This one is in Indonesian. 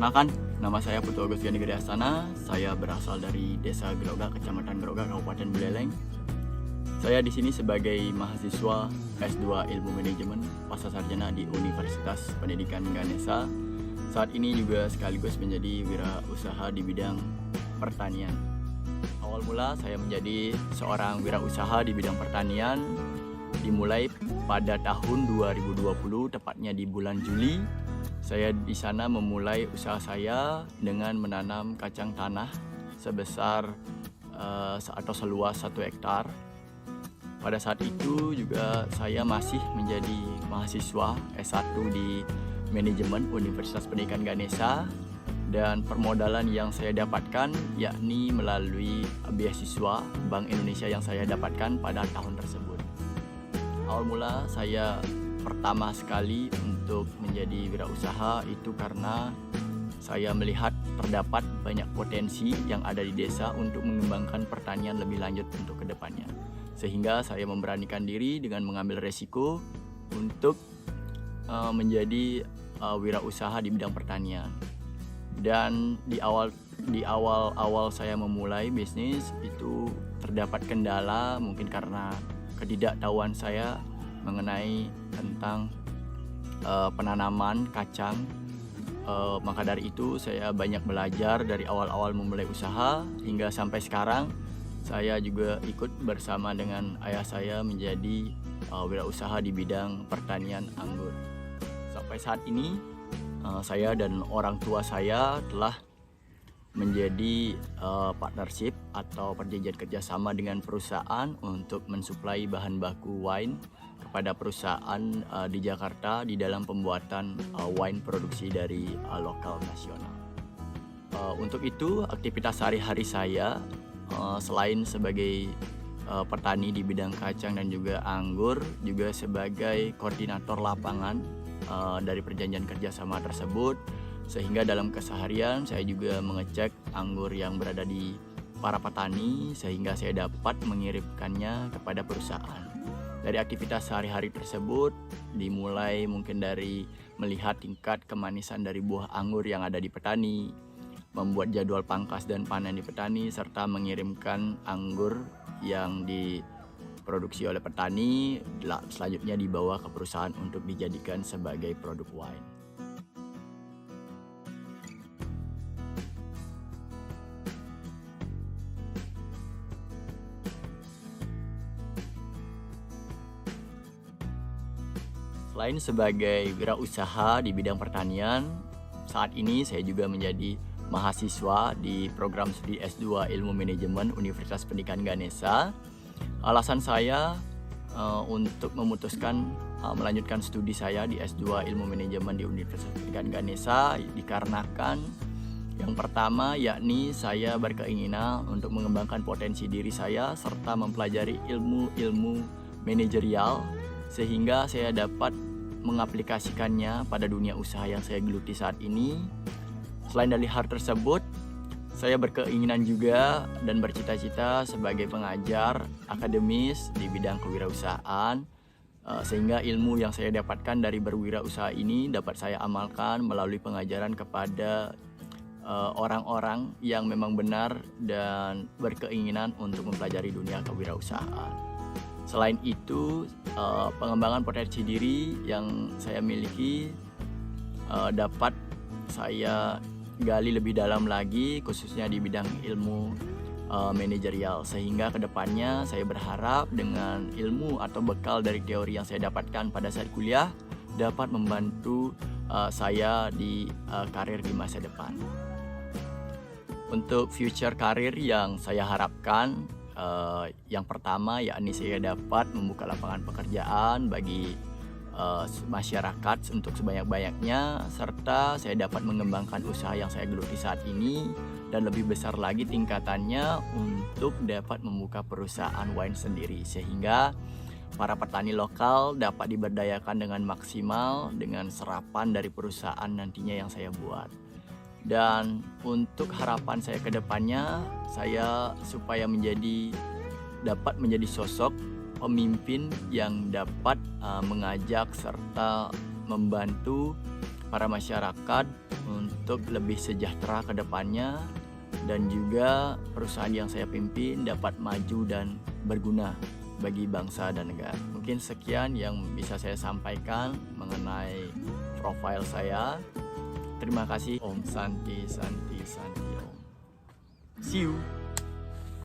Perkenalkan, nama saya Putu Agus Gani Gediasana. Saya berasal dari Desa Geroga, Kecamatan Geroga, Kabupaten Buleleng. Saya di sini sebagai mahasiswa S2 Ilmu Manajemen Pasca Sarjana di Universitas Pendidikan Ganesha. Saat ini juga sekaligus menjadi wirausaha di bidang pertanian. Awal mula saya menjadi seorang wirausaha di bidang pertanian dimulai pada tahun 2020, tepatnya di bulan Juli. Saya di sana memulai usaha saya dengan menanam kacang tanah sebesar atau seluas 1 hektar. Pada saat itu juga saya masih menjadi mahasiswa S1 di Manajemen Universitas Pendidikan Ganesha, dan permodalan yang saya dapatkan yakni melalui beasiswa Bank Indonesia yang saya dapatkan pada tahun tersebut. Awal mula saya pertama sekali untuk menjadi wirausaha itu karena saya melihat terdapat banyak potensi yang ada di desa untuk mengembangkan pertanian lebih lanjut untuk kedepannya. Sehingga saya memberanikan diri dengan mengambil resiko untuk menjadi wirausaha di bidang pertanian. Dan di awal saya memulai bisnis itu terdapat kendala, mungkin karena ketidaktahuan saya mengenai tentang penanaman kacang. Maka dari itu saya banyak belajar dari awal-awal memulai usaha hingga sampai sekarang. Saya juga ikut bersama dengan ayah saya menjadi wirausaha di bidang pertanian anggur. Sampai saat ini saya dan orang tua saya telah menjadi partnership atau perjanjian kerjasama dengan perusahaan untuk mensuplai bahan baku wine kepada perusahaan di Jakarta di dalam pembuatan wine produksi dari lokal nasional. Untuk itu aktivitas sehari-hari saya selain sebagai petani di bidang kacang dan juga anggur, juga sebagai koordinator lapangan dari perjanjian kerjasama tersebut, sehingga dalam keseharian saya juga mengecek anggur yang berada di para petani sehingga saya dapat mengirimkannya kepada perusahaan. Dari aktivitas sehari-hari tersebut dimulai mungkin dari melihat tingkat kemanisan dari buah anggur yang ada di petani, membuat jadwal pangkas dan panen di petani, serta mengirimkan anggur yang diproduksi oleh petani selanjutnya dibawa ke perusahaan untuk dijadikan sebagai produk wine. Selain sebagai wirausaha di bidang pertanian, saat ini saya juga menjadi mahasiswa di program studi S2 Ilmu Manajemen Universitas Pendidikan Ganesha. Alasan saya untuk memutuskan melanjutkan studi saya di S2 Ilmu Manajemen di Universitas Pendidikan Ganesha dikarenakan yang pertama yakni saya berkeinginan untuk mengembangkan potensi diri saya serta mempelajari ilmu-ilmu manajerial sehingga saya dapat mengaplikasikannya pada dunia usaha yang saya geluti saat ini. Selain dari hal tersebut, saya berkeinginan juga dan bercita-cita sebagai pengajar akademis di bidang kewirausahaan, sehingga ilmu yang saya dapatkan dari berwirausaha ini dapat saya amalkan melalui pengajaran kepada orang-orang yang memang benar dan berkeinginan untuk mempelajari dunia kewirausahaan. Selain itu, pengembangan potensi diri yang saya miliki dapat saya gali lebih dalam lagi, khususnya di bidang ilmu manajerial, sehingga kedepannya saya berharap dengan ilmu atau bekal dari teori yang saya dapatkan pada saat kuliah dapat membantu saya di karir di masa depan. Untuk future karir yang saya harapkan, yang pertama yakni saya dapat membuka lapangan pekerjaan bagi masyarakat untuk sebanyak-banyaknya, serta saya dapat mengembangkan usaha yang saya geluti saat ini dan lebih besar lagi tingkatannya untuk dapat membuka perusahaan wine sendiri, sehingga para petani lokal dapat diberdayakan dengan maksimal dengan serapan dari perusahaan nantinya yang saya buat. Dan untuk harapan saya ke depannya, saya supaya dapat menjadi sosok pemimpin yang dapat mengajak serta membantu para masyarakat untuk lebih sejahtera ke depannya, dan juga perusahaan yang saya pimpin dapat maju dan berguna bagi bangsa dan negara. Mungkin sekian yang bisa saya sampaikan mengenai profil saya. Terima kasih. Om Santi Santi Santi Om. See you.